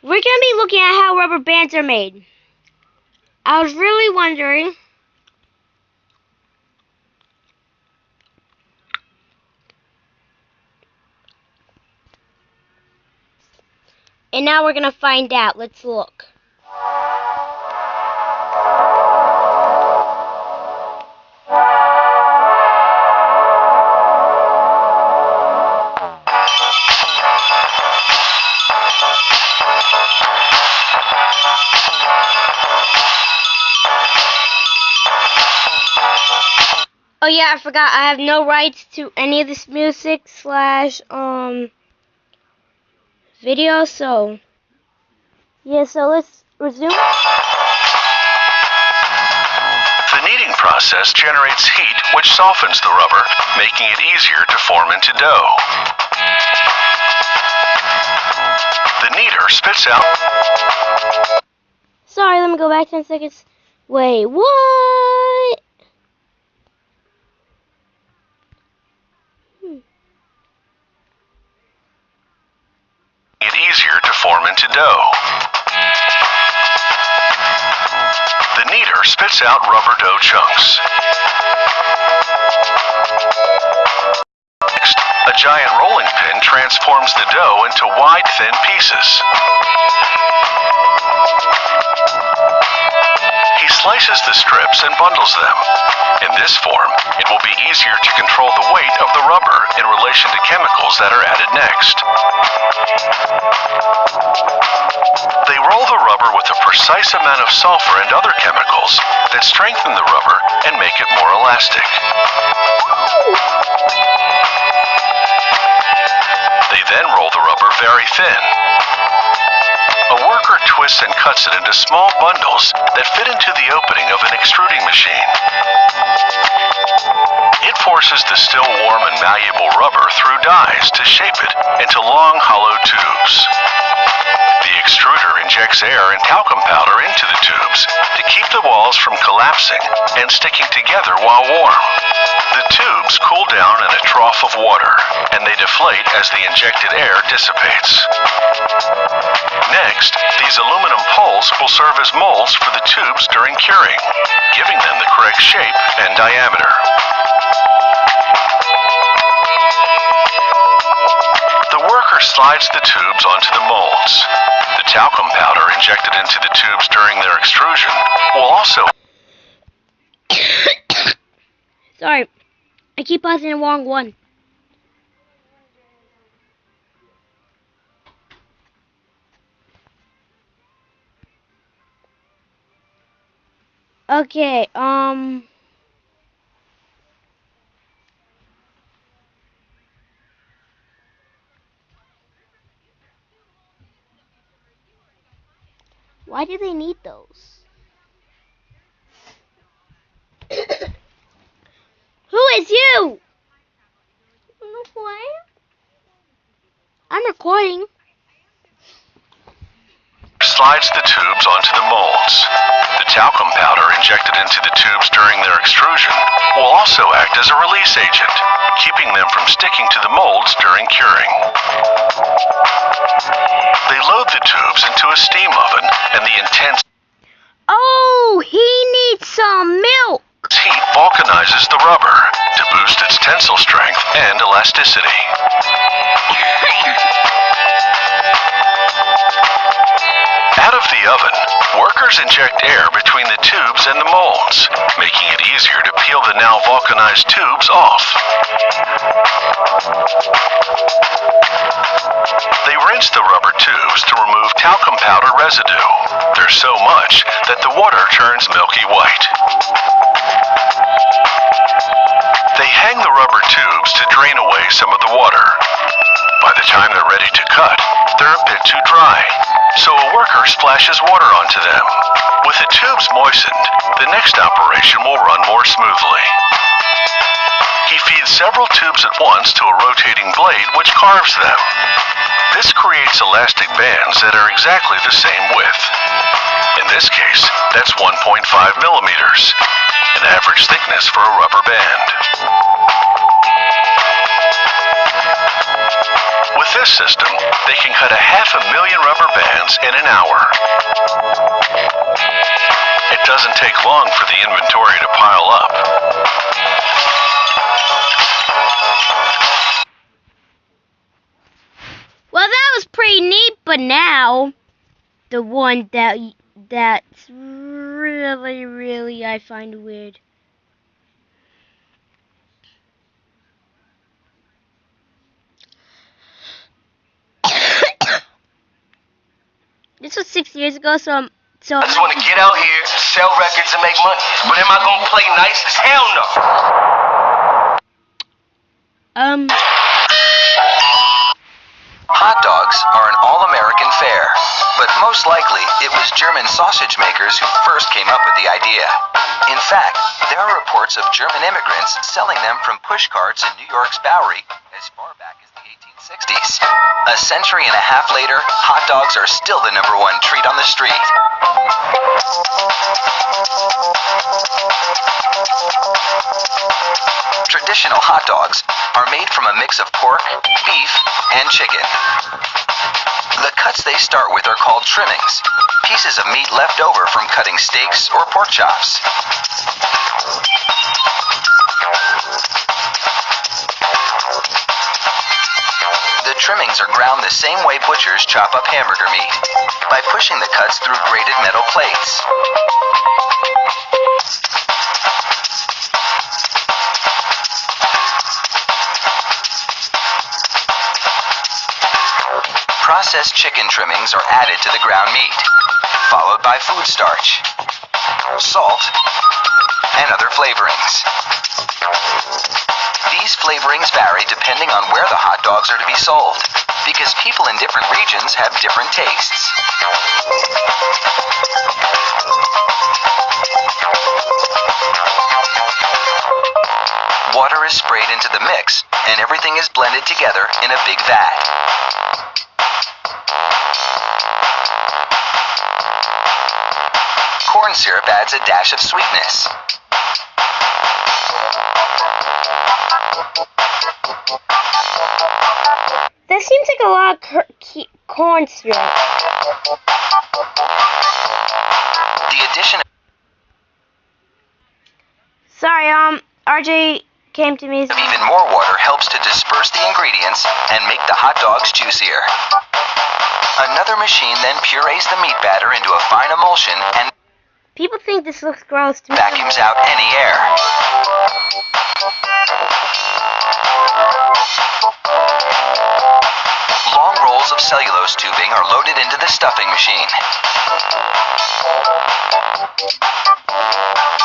We're going to be looking at how rubber bands are made. I was really wondering. And now we're going to find out. Let's look. Oh yeah, I forgot. I have no rights to any of this music / video, so yeah, so let's resume. The kneading process generates heat, which softens the rubber, making it easier to form into dough. The kneader spits out... Sorry, let me go back 10 seconds. Wait, what? It easier to form into dough. The kneader spits out rubber dough chunks. Next, a giant rolling pin transforms the dough into wide, thin pieces. He slices the strips and bundles them. In this form, it will be easier to control the weight of the rubber in relation to chemicals that are added next. They roll the rubber with a precise amount of sulfur and other chemicals that strengthen the rubber and make it more elastic. They then roll the rubber very thin. A worker twists and cuts it into small bundles that fit into the opening of an extruding machine. It forces the still warm and malleable rubber through dies to shape it into long, hollow tubes. The extruder injects air and talcum powder into the tubes to keep the walls from collapsing and sticking together while warm. The tubes cool down in a trough of water, and they deflate as the injected air dissipates. Next, these aluminum poles will serve as molds for the tubes during curing, giving them the correct shape and diameter. The worker slides the tubes onto the molds. The talcum powder injected into the tubes during their extrusion will also... Sorry, I keep pressing the wrong one. Okay, why do they need those? Who is you? I'm recording. Slides the tubes onto the molds. The talcum powder injected into the tubes during their extrusion will also act as a release agent, keeping them from sticking to the molds during curing. They load the tubes into a steam oven, and the intense Oh, he needs some milk. heat vulcanizes the rubber to boost its tensile strength and elasticity. Out of the oven, workers inject air between the tubes and the molds, making it easier to peel the now vulcanized tubes off. They rinse the rubber tubes to remove talcum powder residue. There's so much that the water turns milky white. They hang the rubber tubes to drain away some of the water. By the time they're ready to cut, they're a bit too dry, so a worker splashes water onto them. With the tubes moistened, the next operation will run more smoothly. He feeds several tubes at once to a rotating blade which carves them. This creates elastic bands that are exactly the same width. In this case, that's 1.5 millimeters, an average thickness for a rubber band. With this system, they can cut 500,000 rubber bands in an hour. It doesn't take long for the inventory to pile up. Well, that was pretty neat, but now the one that's really I find weird. This was 6 years ago, so I just want to get out here, sell records, and make money. But am I gonna play nice? Hell no. Hot dogs are an all-American fare, but most likely it was German sausage makers who first came up with the idea. In fact, there are reports of German immigrants selling them from push carts in New York's Bowery as far back as the 1860s. A century and a half later, hot dogs are still the #1 treat on the street. Traditional hot dogs are made from a mix of pork, beef, and chicken. The cuts they start with are called trimmings, pieces of meat left over from cutting steaks or pork chops. The trimmings are ground the same way butchers chop up hamburger meat, by pushing the cuts through grated metal plates. Processed chicken trimmings are added to the ground meat, followed by food starch, salt, and other flavorings. These flavorings vary depending on where the hot dogs are to be sold, because people in different regions have different tastes. Water is sprayed into the mix, and everything is blended together in a big vat. Corn syrup adds a dash of sweetness. That seems like a lot of corn syrup. The addition of Sorry, RJ came to me. even more water helps to disperse the ingredients and make the hot dogs juicier. Another machine then purees the meat batter into a fine emulsion and People think this looks gross to me. vacuums out any air. Long rolls of cellulose tubing are loaded into the stuffing machine.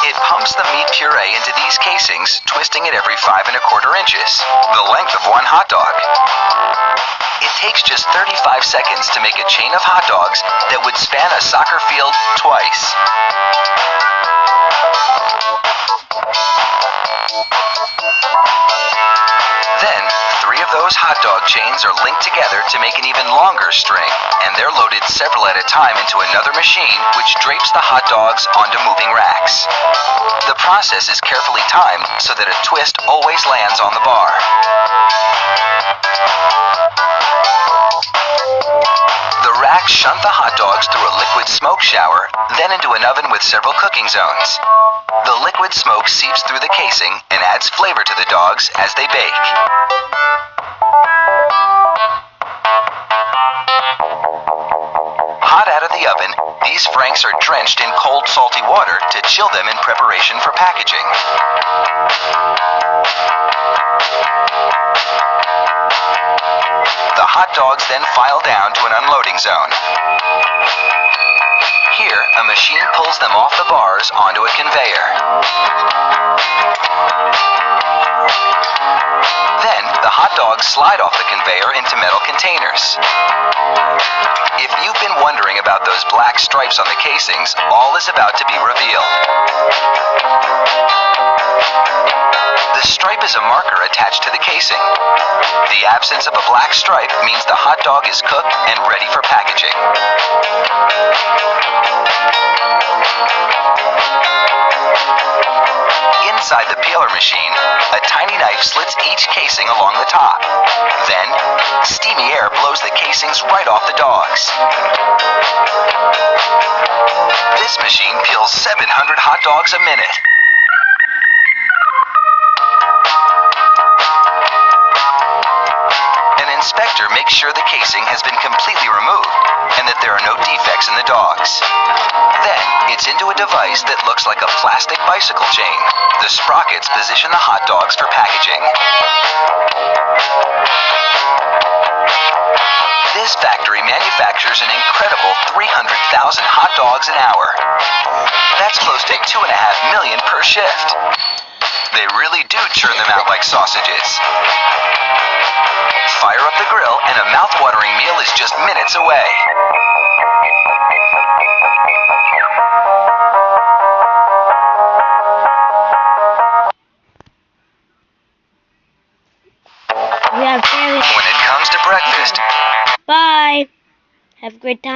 It pumps the meat puree into these casings, twisting it every 5 1/4 inches, the length of one hot dog. It takes just 35 seconds to make a chain of hot dogs that would span a soccer field twice. Then, 3 of those hot dog chains are linked together to make an even longer string, and they're loaded several at a time into another machine which drapes the hot dogs onto moving racks. The process is carefully timed so that a twist always lands on the bar. The racks shunt the hot dogs through a liquid smoke shower, then into an oven with several cooking zones. The liquid smoke seeps through the casing and adds flavor to the dogs as they bake. Hot out of the oven, these franks are drenched in cold, salty water to chill them in preparation for packaging. The hot dogs then file down to an unloading zone. Here, a machine pulls them off the bars onto a conveyor. Then, the hot dogs slide off the conveyor into metal containers. If you've been wondering about those black stripes on the casings, all is about to be revealed. The stripe is a marker attached to the casing. The absence of a black stripe means the hot dog is cooked and ready for packaging. Inside the peeler machine, a tiny knife slits each casing along the top. Then, steamy air casings right off the dogs. This machine peels 700 hot dogs a minute. An inspector makes sure the casing has been completely removed and that there are no defects in the dogs. Then, it's into a device that looks like a plastic bicycle chain. The sprockets position the hot dogs for packaging. This factory manufactures an incredible 300,000 hot dogs an hour. That's close to 2.5 million per shift. They really do churn them out like sausages. Fire up the grill and a mouth-watering meal is just minutes away. We have very. When it comes to breakfast, Bye. Have a great time.